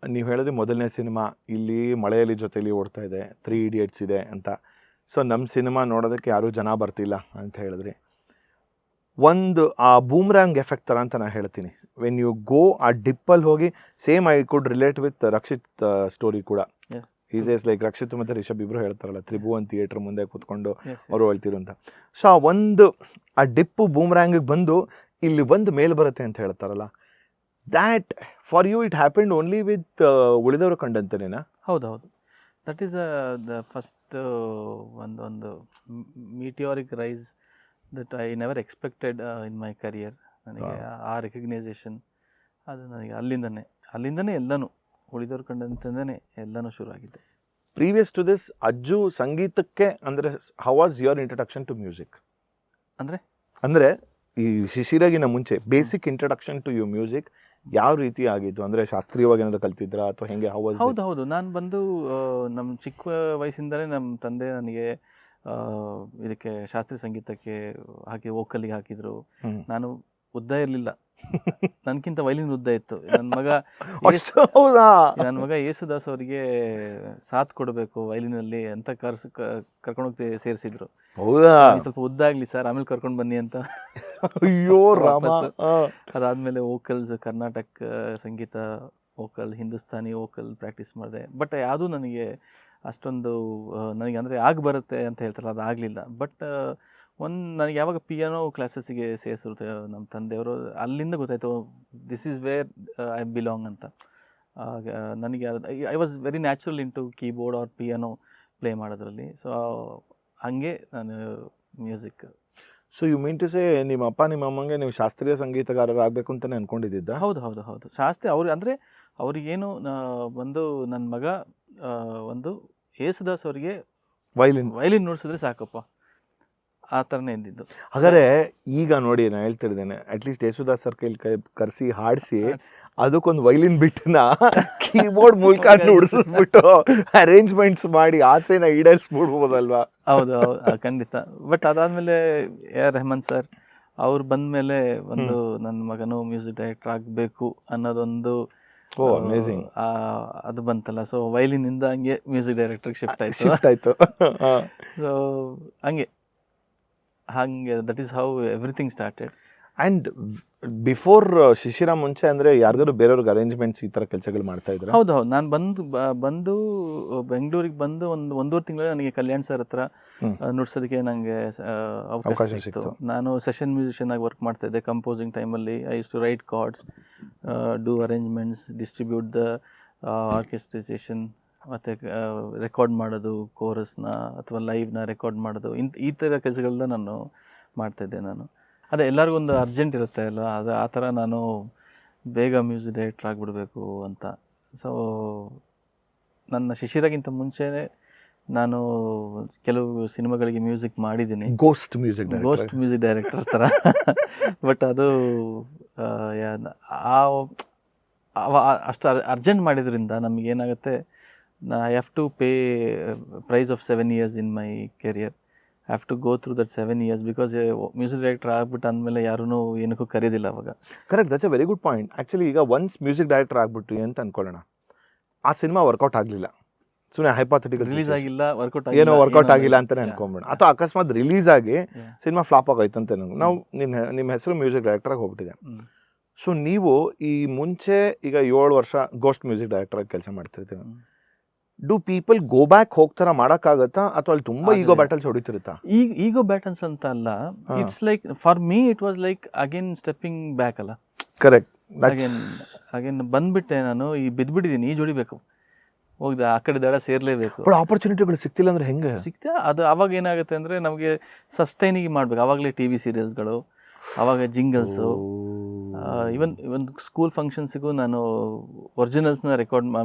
ನೀವು ಹೇಳಿದ್ರೆ ಮೊದಲನೇ ಸಿನಿಮಾ ಇಲ್ಲಿ ಮಳೆಯಲ್ಲಿ ಜೊತೆಲಿ ಓಡ್ತಾ ಇದೆ, 3 Idiots ಇದೆ ಅಂತ. ಸೊ ನಮ್ಮ ಸಿನಿಮಾ ನೋಡೋದಕ್ಕೆ ಯಾರೂ ಜನ ಬರ್ತಿಲ್ಲ ಅಂತ ಹೇಳಿದ್ರಿ. ಒಂದು ಆ ಬೂಮ್ರ್ಯಾಂಗ್ ಎಫೆಕ್ಟ್ ಥರ ಅಂತ ನಾನು ಹೇಳ್ತೀನಿ. ವೆನ್ ಯು ಗೋ ಆ ಡಿಪ್ಪಲ್ಲಿ ಹೋಗಿ, same I could relate with Rakshit story ಕೂಡ. ಈಸ್ ಎಸ್ ಲೈಕ್ ರಕ್ಷಿತ್ ಮತ್ತು ರಿಷಬ್ ಇಬ್ಬರು ಹೇಳ್ತಾರಲ್ಲ, ತ್ರಿಭುವನ್ ಥಿಯೇಟ್ರ್ ಮುಂದೆ ಕೂತ್ಕೊಂಡು ಅವರು ಹೇಳ್ತಿರು ಅಂತ. ಸೊ ಆ ಡಿಪ್ಪು ಬೂಮ್ರ್ಯಾಂಗಿಗೆ ಬಂದು ಇಲ್ಲಿ ಬಂದು ಮೇಲೆ ಬರುತ್ತೆ ಅಂತ ಹೇಳ್ತಾರಲ್ಲ, that for you it happened only with ಉಳಿದವರು ಕಂಡಂತನೇನಾ? ಹೌದೌದು, ದಟ್ ಈಸ್ ದ ಫಸ್ಟ್ ಒಂದು meteoric rise that I never expected in my career. ನನಗೆ ಆ ರೆಕಗ್ನೈಸೇಷನ್ ಅದು ನನಗೆ ಅಲ್ಲಿಂದನೇ ಎಲ್ಲನೂ ಉಳಿದವರು ಕಂಡಂತಂದೇ ಎಲ್ಲನೂ ಶುರು ಆಗಿದೆ. ಪ್ರೀವಿಯಸ್ ಟು ದಿಸ್ ಅಜ್ಜು ಸಂಗೀತಕ್ಕೆ ಅಂದರೆ how was your introduction to music? ಅಂದರೆ ಈ ಶಿಶಿರಗಿನ ಮುಂಚೆ basic introduction to you music ಯಾವ ರೀತಿ ಆಗಿತ್ತು? ಅಂದರೆ ಶಾಸ್ತ್ರೀಯವಾಗಿ ಏನಾದ್ರು ಕಲ್ತಿದ್ರಾ ಅಥವಾ ಹೆಂಗೆ? ಹೌದು, ನಾನು ಬಂದು ನಮ್ಮ ಚಿಕ್ಕ ವಯಸ್ಸಿಂದಲೇ ನಮ್ಮ ತಂದೆ ನನಗೆ ಇದಕ್ಕೆ ಶಾಸ್ತ್ರೀಯ ಸಂಗೀತಕ್ಕೆ ಹಾಕಿ ವೋಕಲಿಗೆ ಹಾಕಿದರು. ನಾನು ಉದ್ದ ಇರಲಿಲ್ಲ, ನನಗಿಂತ ವೈಲಿನ್ ಉದ್ದ ಇತ್ತು. ನನ್ನ ಮಗ ಯೇಸುದಾಸ್ ಅವರಿಗೆ ಸಾಥ್ ಕೊಡಬೇಕು ವೈಲಿನಲ್ಲಿ ಅಂತ ಕರ್ಕೊಂಡೋಗಿ ಸೇರಿಸಿದ್ರು. ಸ್ವಲ್ಪ ಉದ್ದ ಆಗಲಿ ಸರ್, ಆಮೇಲೆ ಕರ್ಕೊಂಡು ಬನ್ನಿ ಅಂತ. ಅದಾದಮೇಲೆ ವೋಕಲ್ಸ್, ಕರ್ನಾಟಕ ಸಂಗೀತ ವೋಕಲ್, ಹಿಂದೂಸ್ತಾನಿ ವೋಕಲ್ ಪ್ರಾಕ್ಟೀಸ್ ಮಾಡಿದೆ. ಬಟ್ ಯಾವುದೂ ನನಗೆ ಅಷ್ಟೊಂದು ನನಗೆ ಅಂದರೆ ಬರುತ್ತೆ ಅಂತ ಹೇಳ್ತಾರಲ್ಲ, ಅದು ಆಗಲಿಲ್ಲ. ಬಟ್ ನನಗೆ ಯಾವಾಗ ಪಿಯಾನೋ ಕ್ಲಾಸಸ್ಸಿಗೆ ಸೇರಿಸಿರುತ್ತೆ ನಮ್ಮ ತಂದೆಯವರು, ಅಲ್ಲಿಂದ ಗೊತ್ತಾಯಿತು this is where I belong ಅಂತ. ನನಗೆ I was very natural in to keyboard or piano play ಮಾಡೋದ್ರಲ್ಲಿ. ಸೊ ಹಾಗೆ ನಾನು music. So you mean to say ನಿಮ್ಮ ಅಪ್ಪ ನಿಮ್ಮ ಅಮ್ಮಂಗೆ ನೀವು ಶಾಸ್ತ್ರೀಯ ಸಂಗೀತಗಾರರಾಗಬೇಕು ಅಂತಲೇ ಅಂದ್ಕೊಂಡಿದ್ದ? ಹೌದು. ಶಾಸ್ತ್ರೀಯ ಅಂದರೆ ಅವ್ರಿಗೇನು ಒಂದು ನನ್ನ ಮಗ ಒಂದು ಯೇಸುದಾಸ್ ಅವರಿಗೆ ವೈಲಿನ್ ನುಡಿಸಿದ್ರೆ ಸಾಕಪ್ಪ, ಆ ಥರನೇ ಇದ್ದಿದ್ದು. ಹಾಗಾದರೆ ಈಗ ನೋಡಿ, ನಾನು ಹೇಳ್ತಿದ್ದೇನೆ, ಅಟ್ಲೀಸ್ಟ್ ಯೇಸುದಾಸ್ ಸರ್ ಕೈಲಿ ಕರೆಸಿ ಹಾಡಿಸಿ ಅದಕ್ಕೊಂದು ವೈಲಿನ್ ಬಿಟ್ಟನ ಕೀಬೋರ್ಡ್ ಮೂಲಕ ನುಡಿಸ್ಬಿಟ್ಟು ಅರೇಂಜ್ಮೆಂಟ್ಸ್ ಮಾಡಿ ಆಸೆನ ಈಡೇರಿಸ್ಬಿಡ್ಬೋದಲ್ವಾ? ಹೌದು, ಖಂಡಿತ. ಬಟ್ ಅದಾದಮೇಲೆ AR ರೆಹಮಾನ್ ಸರ್ ಅವ್ರು ಬಂದಮೇಲೆ ಒಂದು ನನ್ನ ಮಗನು ಮ್ಯೂಸಿಕ್ ಡೈರೆಕ್ಟರ್ ಆಗಬೇಕು ಅನ್ನೋದೊಂದು ಅದು ಬಂತಲ್ಲ. ಸೊ ವೈಲಿನಿಂದ ಹಂಗೆ ಮ್ಯೂಸಿಕ್ ಡೈರೆಕ್ಟರ್ಗೆ ಶಿಫ್ಟ್ ಆಯಿತು. ಸೊ ಹಾಗೆ that is how everything started. And before Shishira ಮುಂಚೆ ಅಂದರೆ ಯಾರಿಗಾರು ಬೇರೆಯವ್ರಿಗೆ ಅರೇಂಜ್ಮೆಂಟ್ಸ್ ಈ ಥರ ಕೆಲಸಗಳು ಮಾಡ್ತಾ ಇದ್ರು? ಹೌದು, ನಾನು ಬಂದು ಬೆಂಗಳೂರಿಗೆ ಬಂದು ಒಂದೂವರೆ ತಿಂಗಳಲ್ಲಿ ನನಗೆ ಕಲ್ಯಾಣ್ ಸರ್ ಹತ್ರ ನುಡ್ಸೋದಕ್ಕೆ ನನಗೆ ಅವಕಾಶ ಸಿಕ್ತು. ನಾನು ಸೆಷನ್ ಮ್ಯೂಸಿಷಿಯನ್ ಆಗಿ ವರ್ಕ್ ಮಾಡ್ತಾ ಇದ್ದೆ. ಕಂಪೋಸಿಂಗ್ ಟೈಮಲ್ಲಿ I use to write chords, do arrangements, distribute the orchestrisation, ಮತ್ತು ರೆಕಾರ್ಡ್ ಮಾಡೋದು ಕೋರಸ್ನ ಅಥವಾ ಲೈವ್ನ ರೆಕಾರ್ಡ್ ಮಾಡೋದು, ಈ ಥರ ಕೆಲಸಗಳನ್ನ ನಾನು ಮಾಡ್ತಾಯಿದ್ದೆ. ಅದೇ ಎಲ್ಲರಿಗೂ ಒಂದು ಅರ್ಜೆಂಟ್ ಇರುತ್ತೆ ಅಲ್ಲ, ಆ ಥರ ನಾನು ಬೇಗ ಮ್ಯೂಸಿಕ್ ಡೈರೆಕ್ಟರ್ ಆಗಿಬಿಡಬೇಕು ಅಂತ. ಸೊ ನನ್ನ ಶಿಶಿರಗಿಂತ ಮುಂಚೆನೇ ನಾನು ಕೆಲವು ಸಿನಿಮಾಗಳಿಗೆ ಮ್ಯೂಸಿಕ್ ಮಾಡಿದ್ದೀನಿ, ಗೋಸ್ಟ್ ಮ್ಯೂಸಿಕ್ ಡೈರೆಕ್ಟರ್ಸ್ ಥರ. ಬಟ್ ಅದು ಅಷ್ಟು ಅರ್ಜೆಂಟ್ ಮಾಡಿದ್ರಿಂದ ನಮಗೇನಾಗುತ್ತೆ, I have to pay price of 7 years in my career. I have to go through that 7 years because music director ಆಗ್ಬಿಟ್ಟು ಅಂದಮೇಲೆ ಯಾರೂ ಏನಕ್ಕೂ ಕರೆಯೋದಿಲ್ಲ ಅವಾಗ. Correct, that's a very good point. Actually ಈಗ once music director ಆಗ್ಬಿಟ್ಟು ಅಂತ ಅಂದ್ಕೊಳ್ಳೋಣ, ಆ cinema workout ಆಗಲಿಲ್ಲ, ಸುಮ್ಮನೆ ಹೈಪಾಥೆಟಿಕಲ್ ರಿಲೀಸ್ ಆಗಿಲ್ಲ, ವರ್ಕೌಟ್ ಆಗಿಲ್ಲ ಅಂತಲೇ ಅನ್ಕೊಂಬಿಡೋಣ. ಅಥವಾ ಅಕಸ್ಮಾತ್ ರಿಲೀಸ್ ಆಗಿ ಸಿನಿಮಾ ಫ್ಲಾಪ್ ಆಗೋಯ್ತು ಅಂತ ನಾವು ನಿಮ್ಮ ಹೆಸರು ಮ್ಯೂಸಿಕ್ ಡೈರೆಕ್ಟರಾಗಿ ಹೋಗ್ಬಿಟ್ಟಿದೆ. ಸೊ ನೀವು ಈ ಮುಂಚೆ ಈಗ 7 ವರ್ಷ ಗೋಸ್ಟ್ ಮ್ಯೂಸಿಕ್ ಡೈರೆಕ್ಟರಾಗಿ ಕೆಲಸ ಮಾಡ್ತಿರ್ತೀವಿ. ಡೂ ಪೀಪಲ್ ಗೋ ಬ್ಯಾಕ್ ಹೋಗ್ತಾರ ಮಾಡೋಕ್ಕಾಗತ್ತಾ, ಅಥವಾ ಅಲ್ಲಿ ತುಂಬಾ ಈಗೋ ಬ್ಯಾಟಲ್ಸ್ ಹೊಡಿತಿರುತ್ತಾ? ಈಗೋ ಬ್ಯಾಟಲ್ಸ್ ಅಂತ ಅಲ್ಲ, it's like for me it was like again stepping back ಅಲ್ಲ. ಕರೆಕ್ಟ್, ಅಗೇನ್ ಬಂದ್ಬಿಟ್ಟೆ ನಾನು, ಈ ಬಿದ್ದುಬಿಟ್ಟಿದ್ದೀನಿ, ಈಜು ಹೊಡಿಬೇಕು, ಹೋಗ್ದೆ ಆ ಕಡೆ ದಡ ಸೇರ್ಲೇಬೇಕು. ಬಟ್ ಆಪರ್ಚುನಿಟಿಗಳು ಸಿಗ್ತಿಲ್ಲ ಅಂದ್ರೆ ಹೆಂಗೆ ಸಿಗ್ತಾ? ಅದು ಅವಾಗ ಏನಾಗುತ್ತೆ ಅಂದರೆ ನಮಗೆ ಸಸ್ಟೈನಿಗೆ ಮಾಡಬೇಕು. ಆವಾಗಲೇ TV ಸೀರಿಯಲ್ಸ್ಗಳು, ಆವಾಗ ಜಿಂಗಲ್ಸು, ಇವನ್ ಸ್ಕೂಲ್ ಫಂಕ್ಷನ್ಸಿಗೂ ನಾನು ಒರಿಜಿನಲ್ಸ್ನ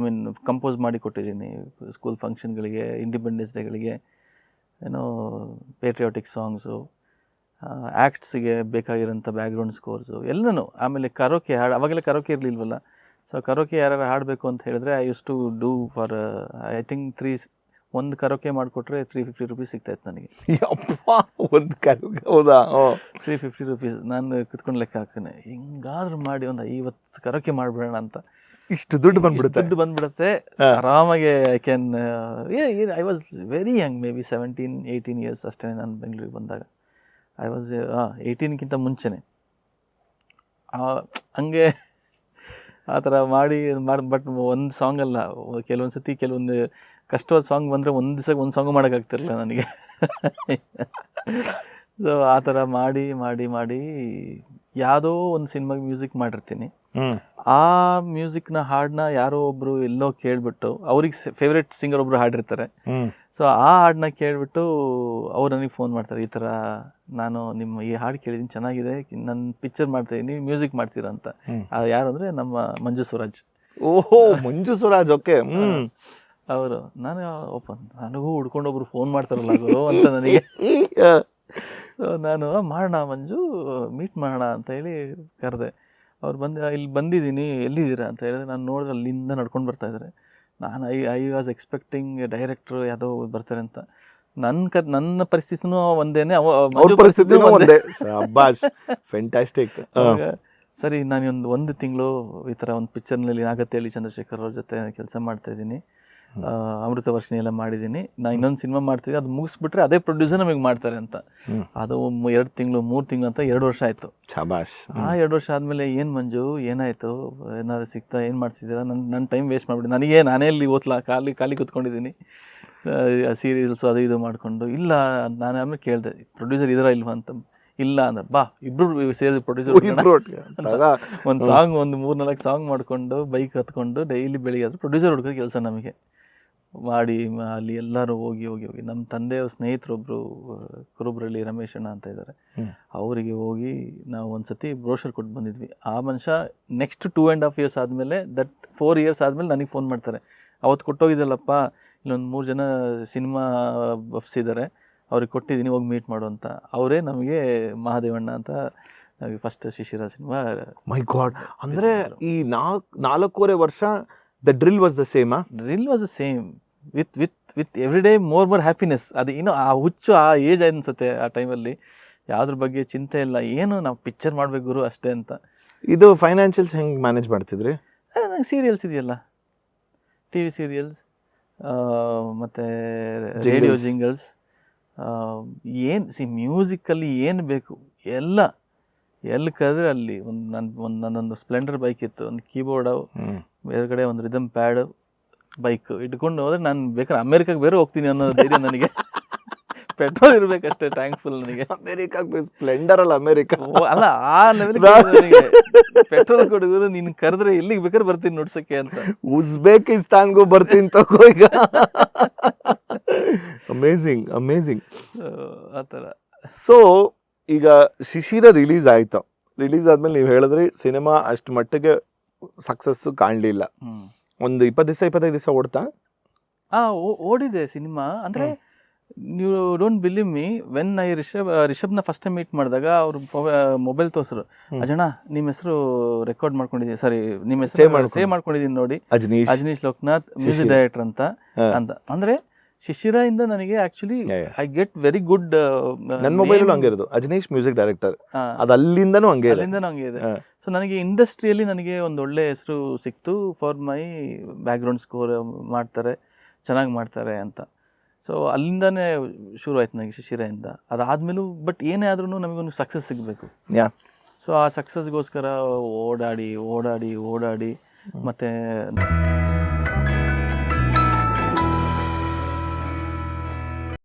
ಕಂಪೋಸ್ ಮಾಡಿ ಕೊಟ್ಟಿದ್ದೀನಿ. ಸ್ಕೂಲ್ ಫಂಕ್ಷನ್ಗಳಿಗೆ, ಇಂಡಿಪೆಂಡೆನ್ಸ್ ಡೇಗಳಿಗೆ, ಪೇಟ್ರಿಯಾಟಿಕ್ ಸಾಂಗ್ಸು, ಆ್ಯಕ್ಟ್ಸಿಗೆ ಬೇಕಾಗಿರೋಂಥ ಬ್ಯಾಕ್ಗ್ರೌಂಡ್ ಸ್ಕೋರ್ಸು ಎಲ್ಲನೂ. ಆಮೇಲೆ ಕರೋಕೆ ಅವಾಗೆಲ್ಲ ಕರೋಕೆ ಇರಲಿಲ್ವಲ್ಲ. ಸೊ ಕರೋಕೆ ಯಾರು ಹಾಡಬೇಕು ಅಂತ ಹೇಳಿದ್ರೆ I use to do for I think ಒಂದು ಕರೋಕೆ ಮಾಡಿಕೊಟ್ರೆ 350 ರುಪೀಸ್ ಸಿಗ್ತಾಯಿತ್ತು ನನಗೆ. ಯಪ್ಪ, ಒಂದು ಕರೋಕೆ, ಹೌದಾ? 350 ರುಪೀಸ್. ನಾನು ಕುತ್ಕೊಂಡು ಲೆಕ್ಕ ಹಾಕ್ತೀನಿ, ಹಿಂಗಾದ್ರೂ ಮಾಡಿ ಒಂದು 50 ಕರೋಕೆ ಮಾಡಿಬಿಡೋಣ ಅಂತ. ಇಷ್ಟು ದುಡ್ಡು ಬಂದ್ಬಿಡುತ್ತೆ. ಆರಾಮಾಗಿ I can. I was very Young, may be 17-18 years ಅಷ್ಟೇ ನಾನು ಬೆಂಗಳೂರಿಗೆ ಬಂದಾಗ. ಐ ವಾಸ್ 18ಕ್ಕಿಂತ ಮುಂಚೆನೆ ಹಂಗೆ ಆ ಥರ ಮಾಡಿ ಬಟ್ ಒಂದು ಸಾಂಗ್ ಅಲ್ಲ, ಕೆಲವೊಂದು ಸತಿ ಕೆಲವೊಂದು ಕಷ್ಟವಾದ ಸಾಂಗ್ ಬಂದರೆ ಒಂದು ದಿವಸ ಒಂದು ಸಾಂಗು ಮಾಡೋಕ್ಕಾಗ್ತಿರಲಿಲ್ಲ ನನಗೆ. ಸೊ ಆ ಥರ ಮಾಡಿ ಮಾಡಿ ಮಾಡಿ ಯಾವುದೋ ಒಂದು ಸಿನಿಮಾಗೆ ಮ್ಯೂಸಿಕ್ ಮಾಡಿರ್ತೀನಿ. ಆ ಮ್ಯೂಸಿಕ್ನ ಹಾಡನ್ನ ಯಾರೋ ಒಬ್ಬರು ಎಲ್ಲೋ ಕೇಳಿಬಿಟ್ಟು, ಅವ್ರಿಗೆ ಫೇವ್ರೆಟ್ ಸಿಂಗರ್ ಒಬ್ಬರು ಹಾಡಿರ್ತಾರೆ. ಸೊ ಆ ಹಾಡನ್ನ ಕೇಳಿಬಿಟ್ಟು ಅವ್ರು ನನಗೆ ಫೋನ್ ಮಾಡ್ತಾರೆ, ಈ ಥರ ನಾನು ನಿಮ್ಮ ಈ ಹಾಡು ಕೇಳಿದ್ದೀನಿ, ಚೆನ್ನಾಗಿದೆ, ನನ್ನ ಪಿಕ್ಚರ್ ಮಾಡ್ತಾಯಿದ್ದೀನಿ, ಮ್ಯೂಸಿಕ್ ಮಾಡ್ತೀರಾ ಅಂತ. ಯಾರು ಅಂದರೆ ನಮ್ಮ ಮಂಜು ಸ್ವರಾಜ್. ಓಹೋ, ಮಂಜು ಸ್ವರಾಜ್, ಓಕೆ. ಅವರು ನಾನು ನನಗೂ ಹುಡ್ಕೊಂಡೊಬ್ರು ಫೋನ್ ಮಾಡ್ತಾರಲ್ಲ ಗುರು ಅಂತ ನನಗೆ. ನಾನು ಮಾಡೋಣ ಮಂಜು, ಮೀಟ್ ಮಾಡೋಣ ಅಂತ ಹೇಳಿ ಕರೆದೆ. ಅವ್ರು ಇಲ್ಲಿ ಬಂದಿದ್ದೀನಿ, ಎಲ್ಲಿದ್ದೀರಾ ಅಂತ ಹೇಳಿದ್ರೆ, ನಾನು ನೋಡಿದ್ರೆ ಅಲ್ಲಿಂದ ನಡ್ಕೊಂಡು ಬರ್ತಾಯಿದ್ದಾರೆ. ನಾನು ಐ ವಾಸ್ ಎಕ್ಸ್ಪೆಕ್ಟಿಂಗ್ ಡೈರೆಕ್ಟ್ರು ಯಾವುದೋ ಬರ್ತಾರೆ ಅಂತ. ನನ್ನ ಪರಿಸ್ಥಿತಿನೂ ಒಂದೇನೆ, ಪರಿಸ್ಥಿತಿನೂ ಒಂದೇ. ಫ್ಯಾಂಟಾಸ್ಟಿಕ್. ಸರಿ, ನಾನು ಒಂದು ತಿಂಗಳು ಈ ಥರ ಒಂದು ಪಿಕ್ಚರ್ನಲ್ಲಿ ನಾಗತ್ತೇಳಿ ಚಂದ್ರಶೇಖರ್ ಅವ್ರ ಜೊತೆ ಕೆಲಸ ಮಾಡ್ತಾಯಿದ್ದೀನಿ, ಅಮೃತ ವರ್ಷಿಣಿ ಎಲ್ಲ ಮಾಡಿದ್ದೀನಿ. ನಾನು ಇನ್ನೊಂದು ಸಿನಿಮಾ ಮಾಡ್ತಿದ್ದೀನಿ, ಅದು ಮುಗಿಸ್ಬಿಟ್ರೆ ಅದೇ ಪ್ರೊಡ್ಯೂಸರ್ ನಮಗೆ ಮಾಡ್ತಾರೆ ಅಂತ. ಅದು 2 ತಿಂಗಳು 3 ತಿಂಗಳು ಅಂತ 2 ವರ್ಷ ಆಯಿತು. ಆ 2 ವರ್ಷ ಆದಮೇಲೆ ಏನು ಮಂಜು, ಏನಾಯಿತು, ಏನಾದ್ರು ಸಿಗ್ತಾ, ಏನು ಮಾಡ್ತಿದ್ದೀರಾ? ನನ್ನ ಟೈಮ್ ವೇಸ್ಟ್ ಮಾಡಿಬಿಡಿ. ನಾನೇ ಇಲ್ಲಿ ಓದ್ಲಾ, ಖಾಲಿ ಕೂತ್ಕೊಂಡಿದ್ದೀನಿ, ಸೀರಿಯಲ್ಸು ಅದು ಇದು ಮಾಡಿಕೊಂಡು. ಇಲ್ಲ, ನಾನು ಆಮೇಲೆ ಕೇಳಿದೆ, ಪ್ರೊಡ್ಯೂಸರ್ ಇದ್ದಾರಾ ಇಲ್ವಾ ಅಂತ. ಇಲ್ಲ ಅಂದ್ರೆ, ಬಾ ಇಬ್ಬರು ಸೇರಿ ಪ್ರೊಡ್ಯೂಸರ್ ಒಂದು ಸಾಂಗ್, ಒಂದು 3-4 ಸಾಂಗ್ ಮಾಡಿಕೊಂಡು ಬೈಕ್ ಹತ್ಕೊಂಡು ಡೈಲಿ ಬೆಳಿಗ್ಗೆ ಅದು ಪ್ರೊಡ್ಯೂಸರ್ ಹುಡ್ಕೋ ಕೆಲಸ ನಮಗೆ ಮಾಡಿ. ಅಲ್ಲಿ ಎಲ್ಲರೂ ಹೋಗಿ ನಮ್ಮ ತಂದೆಯ ಸ್ನೇಹಿತರೊಬ್ಬರು ಕುರುಬ್ರಳ್ಳಿ ರಮೇಶಣ್ಣ ಅಂತ ಇದ್ದಾರೆ, ಅವರಿಗೆ ಹೋಗಿ ನಾವು ಒಂದು ಸತಿ ಬ್ರೋಷರ್ ಕೊಟ್ಟು ಬಂದಿದ್ವಿ. ಆ ಮನುಷ್ಯ ನೆಕ್ಸ್ಟ್ 2.5 ಇಯರ್ಸ್ ಆದಮೇಲೆ, 4 ಇಯರ್ಸ್ ಆದಮೇಲೆ ನನಗೆ ಫೋನ್ ಮಾಡ್ತಾರೆ, ಅವತ್ತು ಕೊಟ್ಟೋಗಿದ್ದಲ್ಲಪ್ಪ, ಇಲ್ಲೊಂದು 3 ಜನ ಸಿನಿಮಾ ಬಫ್ಸ್ ಇದ್ದಾರೆ, ಅವ್ರಿಗೆ ಕೊಟ್ಟಿದ್ದೀನಿ, ಹೋಗಿ ಮೀಟ್ ಮಾಡು ಅಂತ. ಅವರೇ ನಮಗೆ ಮಹಾದೇವಣ್ಣ ಅಂತ ನಮಗೆ ಫಸ್ಟ್ ಶಿಶಿರ ಸಿನಿಮಾ. ಮೈ ಗಾಡ್, ಅಂದರೆ ಈ 4.5 ವರ್ಷ the drill was the same. Drill was the same, with every day more happiness. ಅದು ಇನ್ನೂ ಆ ಹುಚ್ಚು ಆ ಏಜ್ ಅನ್ಸುತ್ತೆ ಆ ಟೈಮಲ್ಲಿ. ಯಾವುದ್ರ ಬಗ್ಗೆ ಚಿಂತೆ ಇಲ್ಲ, ಏನು ನಾವು ಪಿಕ್ಚರ್ ಮಾಡಬೇಕು ಗುರು ಅಷ್ಟೇ ಅಂತ. ಇದು ಫೈನಾನ್ಷಿಯಲ್ಸ್ ಹೆಂಗೆ ಮ್ಯಾನೇಜ್ ಮಾಡ್ತಿದ್ರಿ? ನಂಗೆ ಸೀರಿಯಲ್ಸ್ ಇದೆಯಲ್ಲ, TV ಸೀರಿಯಲ್ಸ್ ಮತ್ತು ರೇಡಿಯೋ ಜಿಂಗಲ್ಸ್, ಏನು ಮ್ಯೂಸಿಕಲ್ಲಿ ಏನು ಬೇಕು ಎಲ್ಲ ಎಲ್ಲಿ ಕರೆದ್ರೆ ಅಲ್ಲಿ. ನನ್ನೊಂದು ಸ್ಪ್ಲೆಂಡರ್ ಬೈಕ್ ಇತ್ತು, ಒಂದು ಕೀಬೋರ್ಡು, ಬೇರೆ ಒಂದು ರಿದಮ್ ಪ್ಯಾಡು, ಬೈಕ್ ಇಟ್ಕೊಂಡು ಹೋದ್ರೆ ನಾನು ಬೇಕಾದ್ರೆ ಅಮೇರಿಕಾಗೆ ಬೇರೆ ಹೋಗ್ತೀನಿ ಅನ್ನೋ ಧೈರ್ಯ ನನಗೆ. ಪೆಟ್ರೋಲ್ ಇರಬೇಕಷ್ಟೇ ಟ್ಯಾಂಕ್ ಫುಲ್ ನನಗೆ. ಅಮೇರಿಕಾಗೆ ಸ್ಪ್ಲೆಂಡರ್ ಅಲ್ಲ, ಅಮೇರಿಕಾ ಅಲ್ಲ, ಆ ಲೆವೆಲ್ಗೆ ನನಗೆ ಪೆಟ್ರೋಲ್ ಕೊಡೋದು, ನೀನು ಕರೆದ್ರೆ ಎಲ್ಲಿಗೆ ಬೇಕಾದ್ರೆ ಬರ್ತೀನಿ ನುಡ್ಸಕ್ಕೆ ಅಂತ. ಉಜ್ಬೇಕಿಸ್ತಾನ್ಗೂ ಬರ್ತೀನಿ ತಗೋ ಈಗ. ಅಮೇಝಿಂಗ್ ಆ ಥರ. ಸೊ ಈಗ ಶಿಶಿರ ರಿಲೀಸ್ ಆಯಿತು. ರಿಲೀಸ್ ಆದಮೇಲೆ ನೀವು ಹೇಳಿದ್ರಿ ಸಿನಿಮಾ ಅಷ್ಟು ಮಟ್ಟಿಗೆ ಸಕ್ಸಸ್ಸು ಕಾಣಲಿಲ್ಲ. ಒಂದು 25 ದಿವಸ ಓಡ್ತಾ? ಓಡಿದೆ ಸಿನಿಮಾ. ಅಂದರೆ ನೀವು don't believe me, when I ರಿಷಬ್ನ ಫಸ್ಟ್ ಟೈಮ್ ಮೀಟ್ ಮಾಡಿದಾಗ ಅವ್ರು ಮೊಬೈಲ್ ತೋರಿಸ್ರು, ಅಜಣ್ಣ ನಿಮ್ಮ ಹೆಸರು ರೆಕಾರ್ಡ್ ಮಾಡ್ಕೊಂಡಿದ್ದೀನಿ, ಸಾರಿ ನಿಮ್ಮ ಹೆಸರು ಸೇವ್ ಮಾಡ್ಕೊಂಡಿದ್ದೀನಿ ನೋಡಿ, ಅಜನೀಶ್ ಲೋಕನಾಥ್ ಮ್ಯೂಸಿಕ್ ಡೈರೆಕ್ಟರ್ ಅಂತ. ಅಂದರೆ ಶಿಶಿರ ಇಂದ ನನಗೆ actually I get very good. ನನ್ನ ಮೊಬೈಲ್ ಹಂಗೆ ಇರೋದು, ಅಜನೀಶ್ ಮ್ಯೂಸಿಕ್ ಡೈರೆಕ್ಟರ್, ಅದು ಅಲ್ಲಿಂದನೂ ಹಂಗೆ ಇದೆ. ಸೊ ನನಗೆ ಇಂಡಸ್ಟ್ರಿಯಲ್ಲಿ ನನಗೆ ಒಂದು ಒಳ್ಳೆ ಹೆಸರು ಸಿಕ್ತು, ಫಾರ್ ಮೈ ಬ್ಯಾಕ್ಗ್ರೌಂಡ್ ಸ್ಕೋರ್ ಮಾಡ್ತಾರೆ, ಚೆನ್ನಾಗಿ ಮಾಡ್ತಾರೆ ಅಂತ. ಸೊ ಅಲ್ಲಿಂದನೇ ಶುರು ಆಯ್ತು ನನಗೆ ಶಿಶಿರೆಯಿಂದ. ಅದಾದಮೇಲೂ ಬಟ್ ಏನೇ ಆದ್ರೂ ನಮಗೊಂದು ಸಕ್ಸಸ್ ಸಿಗಬೇಕು. ಸೊ ಆ ಸಕ್ಸಸ್ಗೋಸ್ಕರ ಓಡಾಡಿ ಮತ್ತು